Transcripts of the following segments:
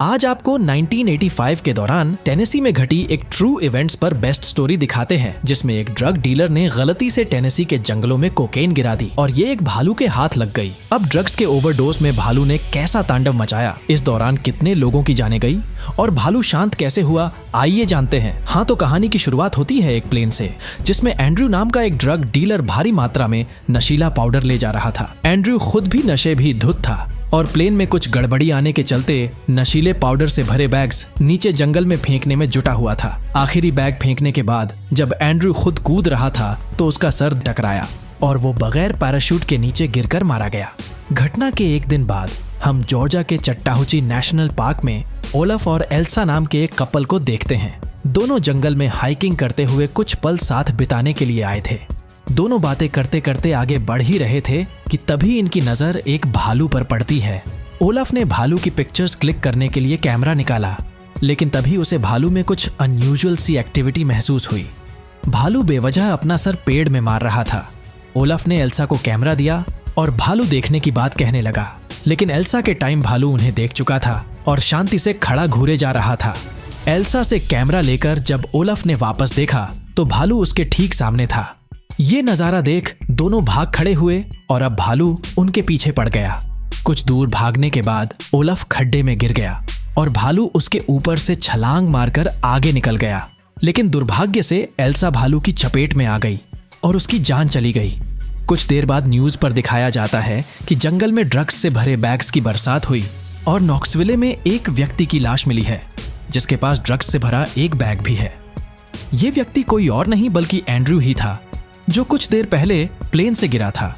आज आपको 1985 के दौरान टेनेसी में घटी एक ट्रू इवेंट्स पर बेस्ट स्टोरी दिखाते हैं, जिसमें एक ड्रग डीलर ने गलती से टेनेसी के जंगलों में कोकेन गिरा दी और ये एक भालू के हाथ लग गई। अब ड्रग्स के ओवरडोज में भालू ने कैसा तांडव मचाया, इस दौरान कितने लोगों की जानें गई और भालू शांत कैसे हुआ, आइए जानते हैं। हाँ, तो कहानी की शुरुआत होती है एक प्लेन से, जिसमें एंड्रयू नाम का एक ड्रग डीलर भारी मात्रा में नशीला पाउडर ले जा रहा था। एंड्रयू खुद भी नशे भी धुत था और प्लेन में कुछ गड़बड़ी आने के चलते नशीले पाउडर से भरे बैग्स नीचे जंगल में फेंकने में जुटा हुआ था। आखिरी बैग फेंकने के बाद जब एंड्रयू खुद कूद रहा था तो उसका सर टकराया और वो बगैर पैराशूट के नीचे गिरकर मारा गया। घटना के एक दिन बाद हम जॉर्जिया के चट्टाहुची नेशनल पार्क में ओलफ और एल्सा नाम के एक कपल को देखते हैं। दोनों जंगल में हाइकिंग करते हुए कुछ पल साथ बिताने के लिए आए थे। दोनों बातें करते करते आगे बढ़ ही रहे थे कि तभी इनकी नजर एक भालू पर पड़ती है। ओलफ ने भालू की पिक्चर्स क्लिक करने के लिए कैमरा निकाला, लेकिन तभी उसे भालू में कुछ अनयूजुअल सी एक्टिविटी महसूस हुई। भालू बेवजह अपना सर पेड़ में मार रहा था। ओलफ ने एल्सा को कैमरा दिया और भालू देखने की बात कहने लगा, लेकिन एल्सा के टाइम भालू उन्हें देख चुका था और शांति से खड़ा घूरे जा रहा था। एल्सा से कैमरा लेकर जब ओलफ ने वापस देखा तो भालू उसके ठीक सामने था। ये नजारा देख दोनों भाग खड़े हुए और अब भालू उनके पीछे पड़ गया। कुछ दूर भागने के बाद ओलफ खड्डे में गिर गया और भालू उसके ऊपर से छलांग मारकर आगे निकल गया, लेकिन दुर्भाग्य से एल्सा भालू की चपेट में आ गई और उसकी जान चली गई। कुछ देर बाद न्यूज पर दिखाया जाता है कि जंगल में ड्रग्स से भरे बैग्स की बरसात हुई और नॉक्सविले में एक व्यक्ति की लाश मिली है, जिसके पास ड्रग्स से भरा एक बैग भी है। ये व्यक्ति कोई और नहीं बल्कि एंड्रयू ही था, जो कुछ देर पहले प्लेन से गिरा था।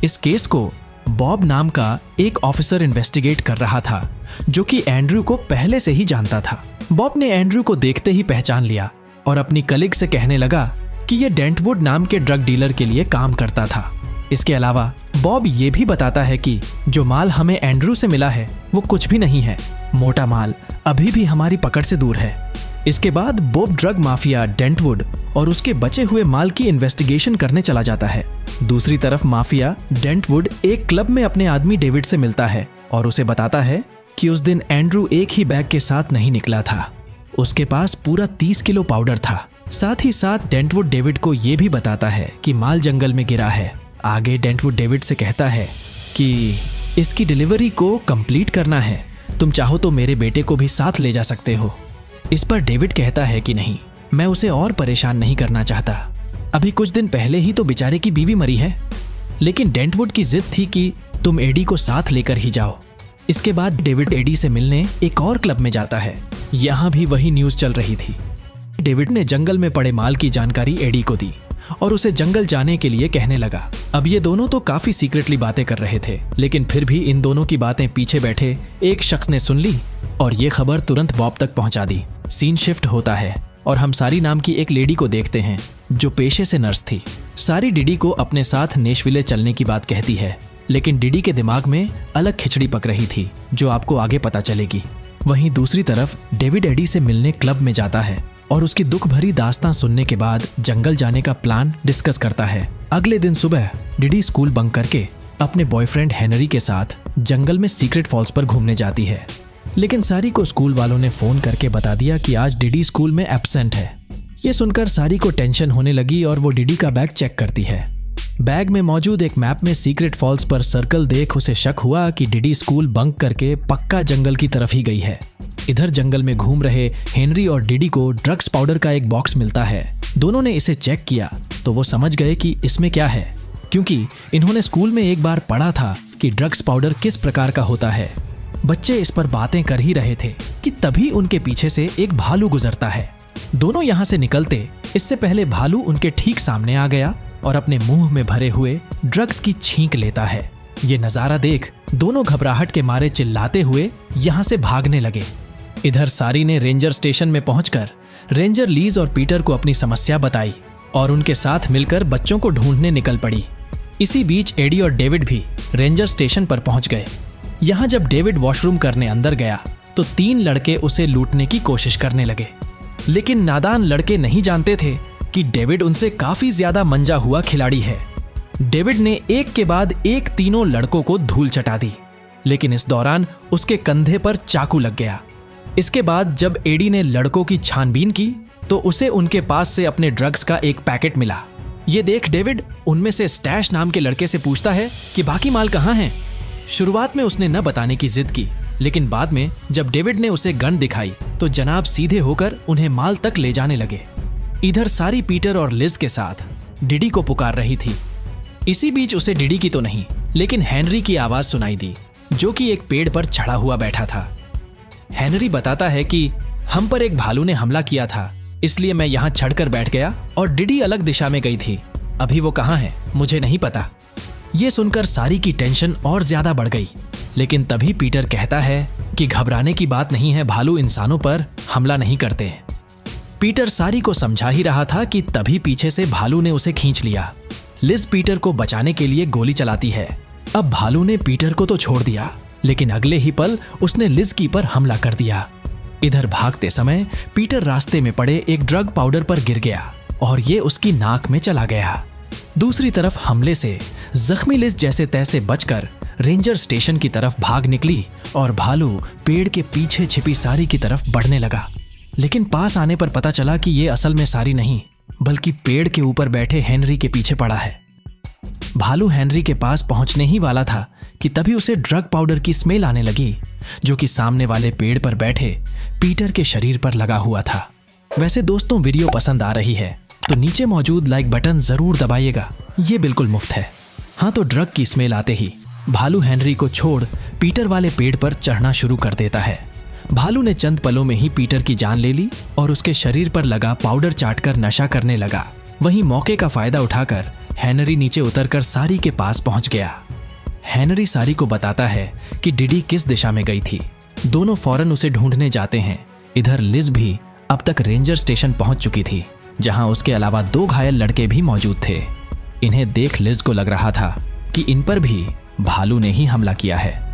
इस केस को बॉब नाम का एक ऑफिसर इन्वेस्टिगेट कर रहा था, जो कि एंड्रयू को पहले से ही जानता था। बॉब ने एंड्रयू को देखते ही पहचान लिया और अपनी कलीग से कहने लगा कि यह डेंटवुड नाम के ड्रग डीलर के लिए काम करता था। इसके अलावा बॉब ये भी बताता है कि जो माल हमें एंड्रयू से मिला है वो कुछ भी नहीं है, मोटा माल अभी भी हमारी पकड़ से दूर है। इसके बाद बॉब ड्रग माफिया डेंटवुड और उसके बचे हुए माल की इन्वेस्टिगेशन करने चला जाता है। दूसरी तरफ माफिया डेंटवुड एक क्लब में अपने आदमी डेविड से मिलता है और उसे बताता है कि उस दिन एंड्रयू एक ही बैग के साथ नहीं निकला था, उसके पास पूरा 30 किलो पाउडर था। साथ ही साथ डेंटवुड डेविड को यह भी बताता है कि माल जंगल में गिरा है। आगे डेंटवुड डेविड से कहता है कि इसकी डिलीवरी को कंप्लीट करना है, तुम चाहो तो मेरे बेटे को भी साथ ले जा सकते हो। इस पर डेविड कहता है कि नहीं, मैं उसे और परेशान नहीं करना चाहता, अभी कुछ दिन पहले ही तो बेचारे की बीवी मरी है। लेकिन डेंटवुड की जिद थी कि तुम एडी को साथ लेकर ही जाओ। इसके बाद डेविड एडी से मिलने एक और क्लब में जाता है। यहाँ भी वही न्यूज चल रही थी। डेविड ने जंगल में पड़े माल की जानकारी एडी को दी और उसे जंगल जाने के लिए कहने लगा। अब ये दोनों तो काफी सीक्रेटली बातें कर रहे थे, लेकिन फिर भी इन दोनों की बातें पीछे बैठे एक शख्स ने सुन ली और ये खबर तुरंत बॉब तक पहुंचा दी। सीन शिफ्ट होता है और हम सारी नाम की एक लेडी को देखते हैं, जो पेशे से नर्स थी। सारी डिडी को अपने साथ नेशविले चलने की बात कहती है, लेकिन डिडी के दिमाग में अलग खिचड़ी पक रही थी, जो आपको आगे पता चलेगी। वहीं दूसरी तरफ डेविड एडी से मिलने क्लब में जाता है और उसकी दुख भरी दास्तां सुनने के बाद जंगल जाने का प्लान डिस्कस करता है। अगले दिन सुबह डिडी स्कूल बंक करके अपने बॉयफ्रेंड हेनरी के साथ जंगल में सीक्रेट फॉल्स पर घूमने जाती है, लेकिन सारी को स्कूल वालों ने फोन करके बता दिया कि आज डिडी स्कूल में एब्सेंट है। ये सुनकर सारी को टेंशन होने लगी और वो डिडी का बैग चेक करती है। बैग में मौजूद एक मैप में सीक्रेट फॉल्स पर सर्कल देख उसे शक हुआ कि डिडी स्कूल बंक करके पक्का जंगल की तरफ ही गई है। इधर जंगल में घूम रहे हेनरी और डिडी को ड्रग्स पाउडर का एक बॉक्स मिलता है। दोनों ने इसे चेक किया तो वो समझ गए कि इसमें क्या है, क्योंकि इन्होंने स्कूल में एक बार पढ़ा था कि ड्रग्स पाउडर किस प्रकार का होता है। बच्चे इस पर बातें कर ही रहे थे कि तभी उनके पीछे से एक भालू गुजरता है। दोनों यहाँ से निकलते इससे पहले भालू उनके ठीक सामने आ गया और अपने मुंह में भरे हुए ड्रग्स की छींक लेता है। ये नजारा देख दोनों घबराहट के मारे चिल्लाते हुए यहाँ से भागने लगे। इधर सारी ने रेंजर स्टेशन में पहुंचकर रेंजर लीज और पीटर को अपनी समस्या बताई और उनके साथ मिलकर बच्चों को ढूंढने निकल पड़ी। इसी बीच एडी और डेविड भी रेंजर स्टेशन पर पहुंच गए। यहाँ जब डेविड वॉशरूम करने अंदर गया तो 3 लड़के उसे लूटने की कोशिश करने लगे, लेकिन नादान लड़के नहीं जानते थे कि डेविड उनसे काफी ज्यादा मंजा हुआ खिलाड़ी है। डेविड ने एक के बाद एक तीनों लड़कों को धूल चटा दी, लेकिन इस दौरान उसके कंधे पर चाकू लग गया इसके बाद जब एडी ने लड़कों की छानबीन की तो उसे उनके पास से अपने ड्रग्स का एक पैकेट मिला। ये देख डेविड उनमें से स्टैश नाम के लड़के से पूछता है कि बाकी माल कहाँ है। शुरुआत में उसने न बताने की जिद की, लेकिन बाद में जब डेविड ने उसे गन दिखाई तो जनाब सीधे होकर उन्हें माल तक ले जाने लगे। इधर सारी पीटर और लिज के साथ डिडी को पुकार रही थी। इसी बीच उसे डिडी की तो नहीं, लेकिन हेनरी की आवाज सुनाई दी, जो कि एक पेड़ पर चढ़ा हुआ बैठा था। हेनरी बताता है कि हम पर एक भालू ने हमला किया था, इसलिए मैं यहाँ चढ़कर बैठ गया और डिडी अलग दिशा में गई थी। अभी वो कहाँ है मुझे नहीं पता। ये सुनकर सारी की टेंशन और ज्यादा बढ़ गई, लेकिन तभी पीटर कहता है कि घबराने की बात नहीं है, भालू इंसानों पर हमला नहीं करते। पीटर सारी को समझा ही रहा था कि तभी पीछे से भालू ने उसे खींच लिया। लिज पीटर को बचाने के लिए गोली चलाती है। अब भालू ने पीटर को तो छोड़ दिया, लेकिन अगले ही पल उसने लिज की पर हमला कर दिया। इधर भागते समय पीटर रास्ते में पड़े एक ड्रग पाउडर पर गिर गया और ये उसकी नाक में चला गया। दूसरी तरफ हमले से जख्मी लिज जैसे तैसे बचकर रेंजर स्टेशन की तरफ भाग निकली और भालू पेड़ के पीछे छिपी सारी की तरफ बढ़ने लगा। लेकिन पास आने पर पता चला कि ये असल में सारी नहीं, बल्कि पेड़ के ऊपर बैठे हेनरी के पीछे पड़ा है। भालू हेनरी के पास पहुंचने ही वाला था कि तभी उसे ड्रग पाउडर की स्मेल आने लगी, जो कि सामने वाले पेड़ पर बैठे पीटर के शरीर पर लगा हुआ था। वैसे दोस्तों, वीडियो पसंद आ रही है तो नीचे मौजूद लाइक बटन जरूर दबाइएगा, ये बिल्कुल मुफ्त है। हाँ, तो ड्रग की स्मेल आते ही भालू हेनरी को छोड़ पीटर वाले पेड़ पर चढ़ना शुरू कर देता है। भालू ने चंद पलों में ही पीटर की जान ले ली और उसके शरीर पर लगा पाउडर चाटकर नशा करने लगा। वहीं मौके का फायदा उठाकर हेनरी नीचे उतरकर सारी के पास पहुंच गया। हेनरी सारी को बताता है कि डिडी किस दिशा में गई थी। दोनों फौरन उसे ढूंढने जाते हैं। इधर लिज भी अब तक रेंजर स्टेशन पहुंच चुकी थी, जहां उसके अलावा 2 घायल लड़के भी मौजूद थे। इन्हें देख लिज को लग रहा था कि इन पर भी भालू ने ही हमला किया है।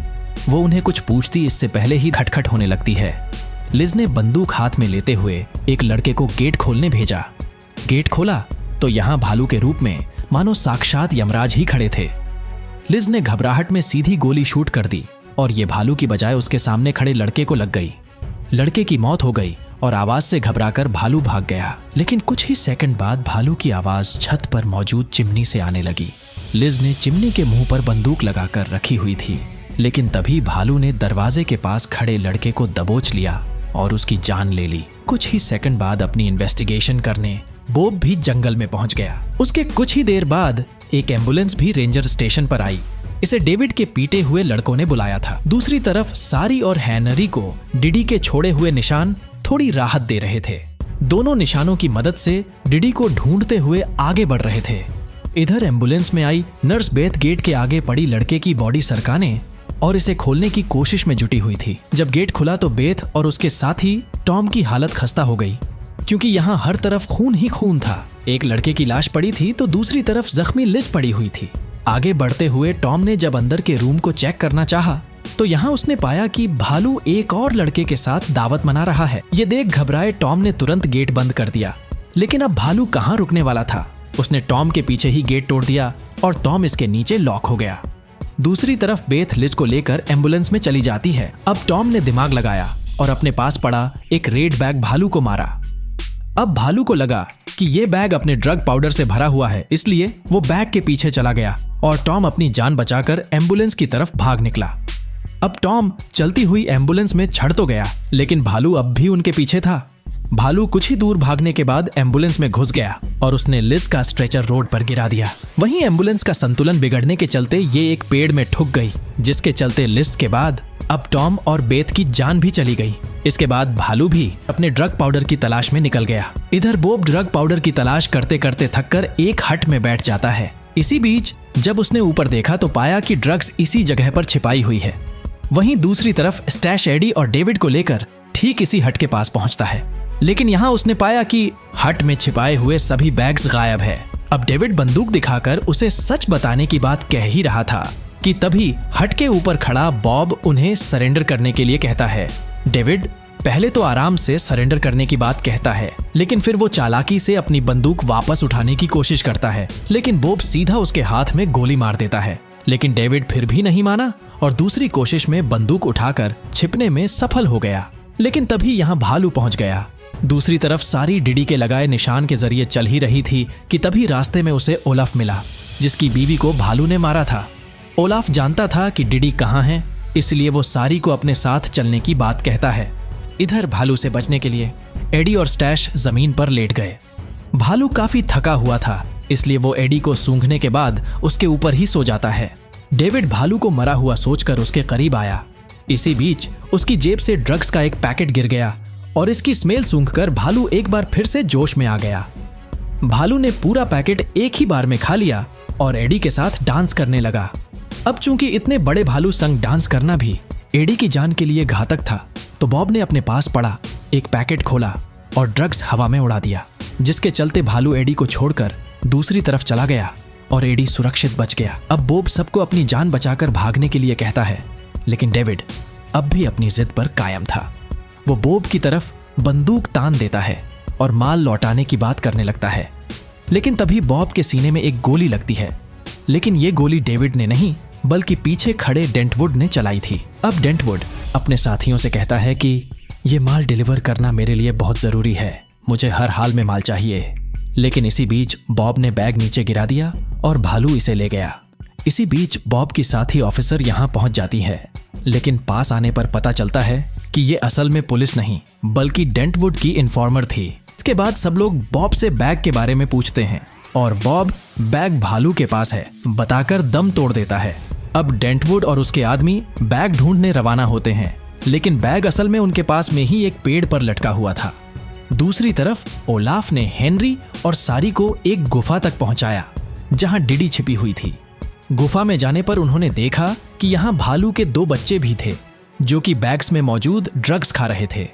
वो उन्हें कुछ पूछती इससे पहले ही खटखट होने लगती है। लिज ने बंदूक हाथ में लेते हुए एक लड़के को गेट खोलने भेजा। गेट खोला तो यहाँ भालू के रूप में मानो साक्षात यमराज ही खड़े थे। लिज ने घबराहट में सीधी गोली शूट कर दी और ये भालू की बजाय उसके सामने खड़े लड़के को लग गई। लड़के की मौत हो गई और आवाज से घबराकर भालू भाग गया। लेकिन कुछ ही सेकंड बाद भालू की आवाज छत पर मौजूद चिमनी से आने लगी। लिज ने चिमनी के मुंह पर बंदूक लगाकर रखी हुई थी, लेकिन तभी भालू ने दरवाजे के पास खड़े लड़के को दबोच लिया और उसकी जान ले ली। कुछ ही सेकंड बाद अपनी इन्वेस्टिगेशन करने बॉब भी जंगल में पहुंच गया। उसके कुछ ही देर बाद एक एम्बुलेंस भी रेंजर स्टेशन पर आई। इसे डेविड के पीटे हुए लड़कों ने बुलाया था। दूसरी तरफ सारी और हेनरी को डिडी के छोड़े हुए निशान थोड़ी राहत दे रहे थे। दोनों निशानों की मदद से डिडी को ढूंढते हुए आगे बढ़ रहे थे। इधर एम्बुलेंस में आई नर्स बेथ गेट के आगे पड़ी लड़के की बॉडी सरकाने और इसे खोलने की कोशिश में जुटी हुई थी। जब गेट खुला तो बेथ और उसके साथी टॉम की हालत खस्ता हो गई, क्योंकि यहाँ हर तरफ खून ही खून था। एक लड़के की लाश पड़ी थी तो दूसरी तरफ जख्मी लिज पड़ी हुई थी। आगे बढ़ते हुए टॉम ने जब अंदर के रूम को चेक करना चाहा तो यहाँ उसने पाया कि भालू एक और लड़के के साथ दावत मना रहा है। ये देख घबराए टॉम ने तुरंत गेट बंद कर दिया, लेकिन अब भालू कहाँ रुकने वाला था। उसने टॉम के पीछे ही गेट तोड़ दिया और टॉम इसके नीचे लॉक हो गया। दूसरी तरफ बेथ लिज को लेकर एम्बुलेंस में चली जाती है। अब टॉम ने दिमाग लगाया और अपने पास पड़ा एक रेड बैग भालू को मारा। अब भालू को लगा कि ये बैग अपने ड्रग पाउडर से भरा हुआ है, इसलिए वो बैग के पीछे चला गया और टॉम अपनी जान बचाकर एम्बुलेंस की तरफ भाग निकला। अब टॉम चलती हुई एम्बुलेंस में चढ़ तो गया, लेकिन भालू अब भी उनके पीछे था। भालू कुछ ही दूर भागने के बाद एम्बुलेंस में घुस गया और उसने लिज का स्ट्रेचर रोड पर गिरा दिया। वहीं एम्बुलेंस का संतुलन बिगड़ने के चलते ये एक पेड़ में ठुक गई, जिसके चलते लिज के बाद अब टॉम और बेथ की जान भी चली गई। इसके बाद भालू भी अपने ड्रग पाउडर की तलाश में निकल गया। इधर बॉब ड्रग पाउडर की तलाश करते करते थककर एक हट में बैठ जाता है। इसी बीच जब उसने ऊपर देखा तो पाया कि ड्रग्स इसी जगह पर छिपाई हुई है। वहीं दूसरी तरफ स्टैश एडी और डेविड को लेकर ठीक इसी हट के पास पहुंचता है, लेकिन यहाँ उसने पाया कि हट में छिपाए हुए सभी बैग्स गायब है। अब डेविड बंदूक दिखाकर उसे सच बताने की बात कह ही रहा था कि तभी हट के ऊपर खड़ा बॉब उन्हें सरेंडर करने के लिए कहता है। डेविड पहले तो आराम से सरेंडर करने की बात कहता है, लेकिन फिर वो चालाकी से अपनी बंदूक वापस उठाने की कोशिश करता है, लेकिन बॉब सीधा उसके हाथ में गोली मार देता है। लेकिन डेविड फिर भी नहीं माना और दूसरी कोशिश में बंदूक उठाकर छिपने में सफल हो गया। लेकिन तभी यहाँ भालू पहुंच गया। दूसरी तरफ सारी डिडी के लगाए निशान के जरिए चल ही रही थी कि तभी रास्ते में उसे ओलाफ मिला, जिसकी बीवी को भालू ने मारा था। ओलाफ जानता था कि डिडी कहाँ है, इसलिए वो सारी को अपने साथ चलने की बात कहता है। इधर भालू से बचने के लिए एडी और स्टैश जमीन पर लेट गए। भालू काफी थका हुआ था, इसलिए वो एडी को सूंघने के बाद उसके ऊपर ही सो जाता है। डेविड भालू को मरा हुआ सोचकर उसके करीब आया। इसी बीच उसकी जेब से ड्रग्स का एक पैकेट गिर गया और इसकी स्मेल सूंघकर भालू एक बार फिर से जोश में आ गया। भालू ने पूरा पैकेट एक ही बार में खा लिया और एडी के साथ डांस करने लगा। अब चूंकि इतने बड़े भालू संग डांस करना भी एडी की जान के लिए घातक था, तो बॉब ने अपने पास पड़ा एक पैकेट खोला और ड्रग्स हवा में उड़ा दिया, जिसके चलते भालू एडी को छोड़कर दूसरी तरफ चला गया और एडी सुरक्षित बच गया। अब बॉब सबको अपनी जान बचाकर भागने के लिए कहता है, लेकिन डेविड अब भी अपनी जिद पर कायम था। वो बॉब की तरफ बंदूक तान देता है और माल लौटाने की बात करने लगता है, लेकिन तभी बॉब के सीने में एक गोली लगती है। लेकिन ये गोली डेविड ने नहीं, बल्कि पीछे खड़े डेंटवुड ने चलाई थी। अब डेंटवुड अपने साथियों से कहता है कि ये माल डिलीवर करना मेरे लिए बहुत जरूरी है, मुझे हर हाल में माल चाहिए। लेकिन इसी बीच बॉब ने बैग नीचे गिरा दिया और भालू इसे ले गया। इसी बीच बॉब की साथी ऑफिसर यहाँ पहुंच जाती है, लेकिन पास आने पर पता चलता है कि ये असल में पुलिस नहीं बल्कि डेंटवुड की इन्फॉर्मर थी। इसके बाद सब लोग बॉब से बैग के बारे में पूछते हैं और बॉब बैग भालू के पास है बताकर दम तोड़ देता है। अब डेंटवुड और उसके आदमी बैग ढूंढने रवाना होते हैं, लेकिन बैग असल में उनके पास में ही एक पेड़ पर लटका हुआ था। दूसरी तरफ ओलाफ ने हेनरी और सारी को एक गुफा तक पहुंचाया जहां डिडी छिपी हुई थी। गुफा में जाने पर उन्होंने देखा कि यहाँ भालू के 2 बच्चे भी थे जो कि बैग्स में मौजूद ड्रग्स खा रहे थे।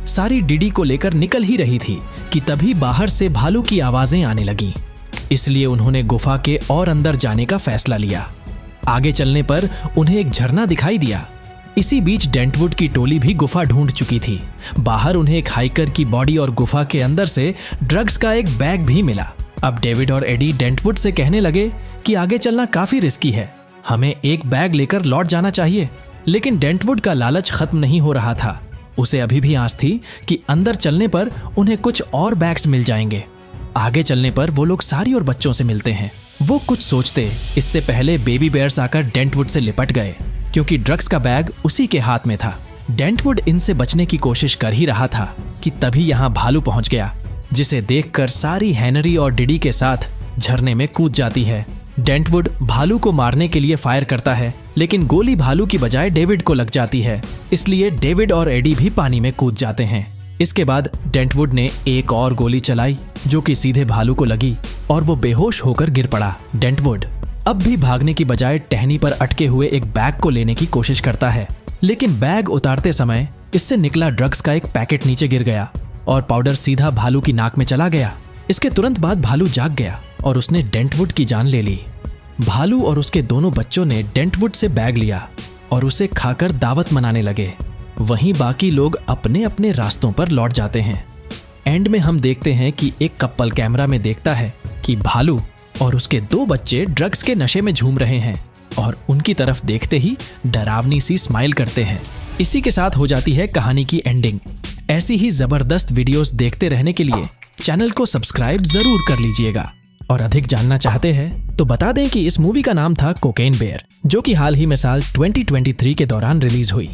सारी डिडी को लेकर निकल ही रही थी कि तभी बाहर से भालू की आवाजें आने लगीं। इसलिए उन्होंने गुफा के और अंदर जाने का फैसला लिया। आगे चलने पर उन्हें एक झरना दिखाई दिया। इसी बीच डेंटवुड की टोली भी गुफा ढूंढ चुकी थी। बाहर उन्हें एक हाइकर की बॉडी और गुफा के अंदर से ड्रग्स का एक बैग भी मिला। अब डेविड और एडी डेंटवुड से कहने लगे कि आगे चलना काफी रिस्की है, हमें एक बैग लेकर लौट जाना चाहिए। लेकिन डेंटवुड का लालच खत्म नहीं हो रहा था। उसे अभी भी आस थी कि अंदर चलने पर उन्हें कुछ और बैग्स मिल जाएंगे। आगे चलने पर वो लोग सारी और बच्चों से मिलते हैं। वो कुछ सोचते इससे पहले बेबी बेयर्स आकर डेंटवुड से लिपट गए, क्योंकि ड्रग्स का बैग उसी के हाथ में था। डेंटवुड इनसे बचने की कोशिश कर ही रहा था कि तभी यहाँ भालू पहुंच गया, जिसे देखकर सारी हेनरी और डिडी के साथ झरने में कूद जाती है। डेंटवुड भालू को मारने के लिए फायर करता है, लेकिन गोली भालू की बजाय डेविड को लग जाती है, इसलिए डेविड और एडी भी पानी में कूद जाते हैं। इसके बाद डेंटवुड ने एक और गोली चलाई जो कि सीधे भालू को लगी और वो बेहोश होकर गिर पड़ा। डेंटवुड अब भी भागने की बजाय टहनी पर अटके हुए एक बैग को लेने की कोशिश करता है, लेकिन बैग उतारते समय इससे निकला ड्रग्स का एक पैकेट नीचे गिर गया और पाउडर सीधा भालू की नाक में चला गया। इसके तुरंत बाद भालू जाग गया और उसने डेंटवुड की जान ले ली। भालू और उसके दोनों बच्चों ने डेंटवुड से बैग लिया और उसे खाकर दावत मनाने लगे। वहीं बाकी लोग अपने अपने रास्तों पर लौट जाते हैं। एंड में हम देखते हैं कि एक कपल कैमरा में देखता है कि भालू और उसके 2 बच्चे ड्रग्स के नशे में झूम रहे हैं और उनकी तरफ देखते ही डरावनी सी स्माइल करते हैं। इसी के साथ हो जाती है कहानी की एंडिंग। ऐसी ही जबरदस्त वीडियोस देखते रहने के लिए चैनल को सब्सक्राइब जरूर कर लीजिएगा। और अधिक जानना चाहते हैं तो बता दें कि इस मूवी का नाम था कोकेन बेयर, जो कि हाल ही में साल 2023 के दौरान रिलीज हुई।